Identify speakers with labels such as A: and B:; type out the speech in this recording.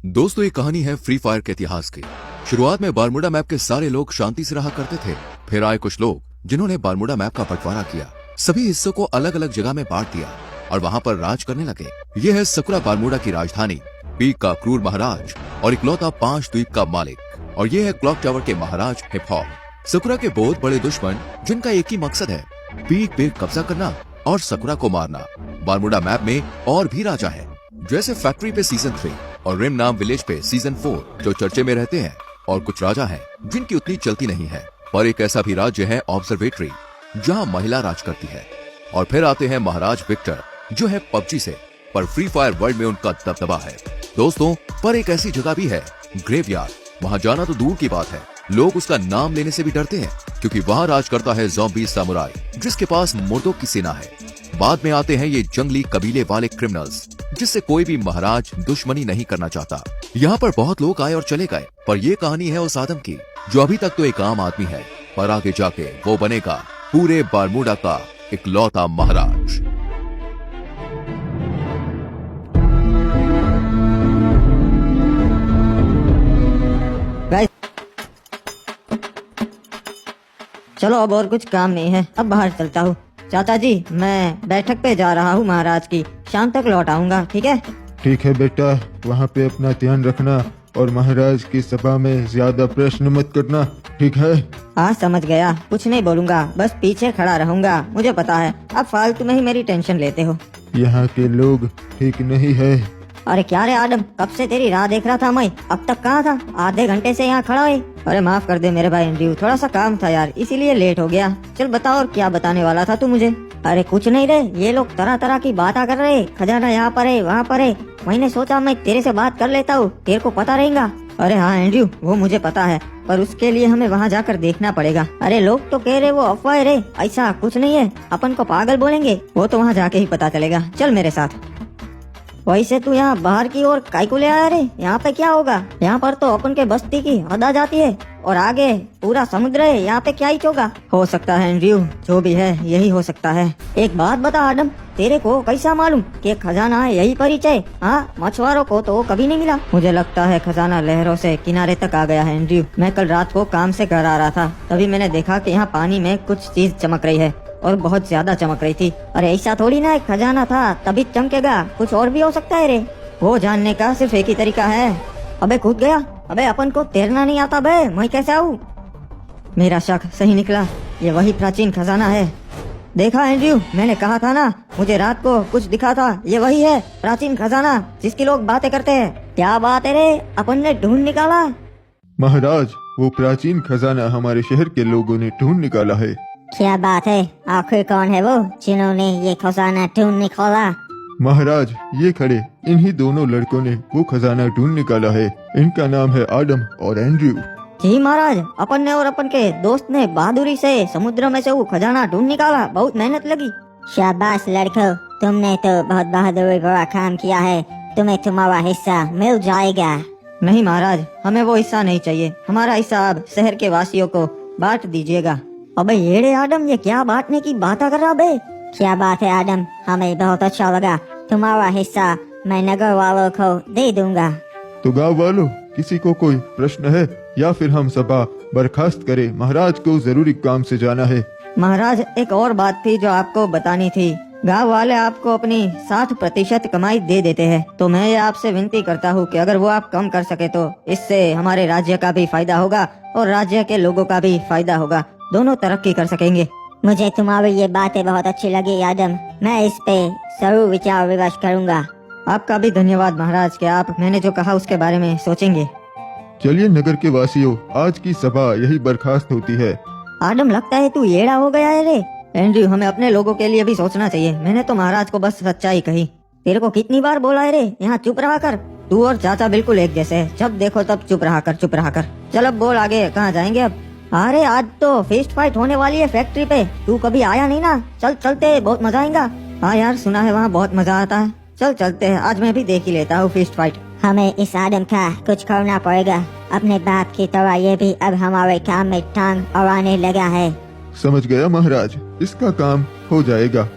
A: दोस्तों ये कहानी है फ्री फायर के इतिहास की। शुरुआत में बारमूडा मैप के सारे लोग शांति से रहा करते थे। फिर आए कुछ लोग जिन्होंने बारमूडा मैप का बंटवारा किया, सभी हिस्सों को अलग अलग जगह में बांट दिया और वहाँ पर राज करने लगे। ये है सकुरा बारमूडा की राजधानी, पीक का क्रूर महाराज और इकलौता 5 द्वीप का मालिक। और ये है क्लॉक टावर के महाराज हिप हॉप। सकुरा के बहुत बड़े दुश्मन जिनका एक ही मकसद है, पीक पे कब्जा करना और सकुरा को मारना। बारमूडा मैप में और भी राजा है, जैसे फैक्ट्री पे सीजन 3 और रिम नाम विलेज पे सीजन 4 जो चर्चे में रहते हैं। और कुछ राजा हैं जिनकी उतनी चलती नहीं है, पर एक ऐसा भी राज्य है ऑब्जर्वेटरी, जहां महिला राज करती है। और फिर आते हैं महाराज विक्टर, जो है पबजी से, पर फ्री फायर वर्ल्ड में उनका दबदबा है। दोस्तों, पर एक ऐसी जगह भी है, ग्रेवयार्ड। वहाँ जाना तो दूर की बात है, लोग उसका नाम लेने से भी डरते हैं, क्योंकि वहाँ राज करता है ज़ॉम्बी सामुराई, जिसके पास मुर्दों की सेना है। बाद में आते हैं ये जंगली कबीले वाले क्रिमिनल्स, जिससे कोई भी महाराज दुश्मनी नहीं करना चाहता। यहाँ पर बहुत लोग आए और चले गए, पर ये कहानी है उस आदम की जो अभी तक तो एक आम आदमी है, पर आगे जाके वो बनेगा पूरे बारमूडा का इकलौता महाराज।
B: चलो अब और कुछ काम नहीं है, अब बाहर चलता हूँ। चाचा जी, मैं बैठक पे जा रहा हूँ महाराज की, शाम तक लौट आऊंगा, ठीक है?
C: ठीक है बेटा, वहाँ पे अपना ध्यान रखना और महाराज की सभा में ज्यादा प्रश्न मत करना, ठीक है?
B: हाँ समझ गया, कुछ नहीं बोलूंगा, बस पीछे खड़ा रहूंगा, मुझे पता है। अब फालतू में ही मेरी टेंशन लेते हो।
C: यहाँ के लोग ठीक नहीं है।
B: अरे क्या रे आदम, कब से तेरी राह देख रहा था मैं, अब तक कहाँ था? आधे घंटे से यहाँ खड़ा है। अरे माफ कर दे मेरे भाई एंड्रयू, थोड़ा सा काम था यार, इसीलिए लेट हो गया। चल बताओ और क्या बताने वाला था तू मुझे? अरे कुछ नहीं रे, ये लोग तरह तरह की बातें कर रहे, खजाना यहाँ पर है वहाँ पर है। मैंने सोचा मैं तेरे से बात कर लेता हूँ, तेरे को पता रहेगा। अरे हाँ एंड्रयू, वो मुझे पता है, पर उसके लिए हमें वहाँ जाकर देखना पड़ेगा। अरे लोग तो कह रहे वो अफवाह है रे, ऐसा कुछ नहीं है, अपन को पागल बोलेंगे, वो तो वहाँ जाके ही पता चलेगा। चल मेरे साथ। वैसे तू यहाँ बाहर की ओर काहे को ले आया रे? यहाँ पे क्या होगा? यहाँ पर तो अपन के बस्ती की हद आ जाती है और आगे पूरा समुद्र है, यहाँ पे क्या ही होगा? हो सकता है एंड्रयू, जो भी है यही हो सकता है। एक बात बता आदम, तेरे को कैसा मालूम कि खजाना है यही परिचय? हाँ, मछुआरों को तो कभी नहीं मिला। मुझे लगता है खजाना लहरों से किनारे तक आ गया है एंड्रयू। मैं कल रात को काम से घर आ रहा था, तभी मैंने देखा कि यहाँ पानी में कुछ चीज चमक रही है और बहुत ज्यादा चमक रही थी। अरे ऐसा थोड़ी ना एक खजाना था तभी चमकेगा, कुछ और भी हो सकता है रे। वो जानने का सिर्फ एक ही तरीका है। अबे कूद गया। अबे अपन को तैरना नहीं आता बे, मैं कैसे आऊँ? मेरा शक सही निकला, ये वही प्राचीन खजाना है। देखा एंड्रयू, मैंने कहा था ना, मुझे रात को कुछ दिखा था, ये वही है प्राचीन खजाना जिसकी लोग बातें करते हैं। क्या बात है रे, अपन ने ढूंढ निकाला?
C: महाराज, वो प्राचीन खजाना हमारे शहर के लोगों ने ढूंढ निकाला है।
D: क्या बात है? आखिर कौन है वो जिन्होंने ये खजाना ढूंढ निकाला?
C: महाराज, ये खड़े इन्हीं दोनों लड़कों ने वो खजाना ढूंढ निकाला है। इनका नाम है आदम और एंड्रयू।
B: जी महाराज, अपन ने और अपन के दोस्त ने बहादुरी से समुद्र में से वो खजाना ढूंढ निकाला, बहुत मेहनत लगी।
D: शाबाश लड़कों, तुमने तो बहुत बहादुरी भरा काम किया है, तुम्हें तुम्हारा हिस्सा मिल जाएगा।
B: नहीं महाराज, हमें वो हिस्सा नहीं चाहिए, हमारा हिस्सा अब शहर के वासियों को बांट दीजिएगा। अबे येड़े आदम, ये क्या बांटने की बात कर रहा बे?
D: क्या बात है आदम, हमें बहुत अच्छा लगा, तुम्हारा हिस्सा मैं नगर वालों को दे दूंगा।
C: तो गाँव वालों, किसी को कोई प्रश्न है या फिर हम सभा बर्खास्त करें? महाराज को जरूरी काम से जाना है।
B: महाराज, एक और बात थी जो आपको बतानी थी। गांव वाले आपको अपनी 60% कमाई दे देते हैं, तो मैं ये आपसे विनती करता हूँ कि अगर वो आप कम कर सके तो इससे हमारे राज्य का भी फायदा होगा और राज्य के लोगों का भी फायदा होगा, दोनों तरक्की कर सकेंगे।
D: मुझे तुम्हारी ये बातें बहुत अच्छी लगी आदम, मैं इस पे जरूर विचार विमर्श करूंगा।
B: आपका भी धन्यवाद महाराज कि आप मैंने जो कहा उसके बारे में सोचेंगे।
C: चलिए नगर के वासियों, आज की सभा यही बर्खास्त होती है।
B: आदम, लगता है तू येड़ा हो गया है रे। एंड्रयू, हमें अपने लोगों के लिए भी सोचना चाहिए। मैंने तो महाराज को बस सच्चाई कही। तेरे को कितनी बार बोला है रे, यहाँ चुप रहा कर। तू और चाचा बिल्कुल एक जैसे है, जब देखो तब चुप रहा कर, चुप रहा कर। चल अब बोल आगे, कहाँ जाएंगे अब? अरे आज तो फिस्ट फाइट होने वाली है फैक्ट्री पे, तू कभी आया नहीं ना? चल चलते, बहुत मजा आएगा। हाँ यार, सुना है वहाँ बहुत मजा आता है। चल चलते हैं, आज मैं भी देख ही लेता हूँ फिस्ट फाइट।
D: हमें इस आदम का कुछ करना पड़ेगा, अपने बाप की तरह ये भी अब हमारे काम में टांग अड़ाने लगा है।
C: समझ गया महाराज, इसका काम हो जाएगा।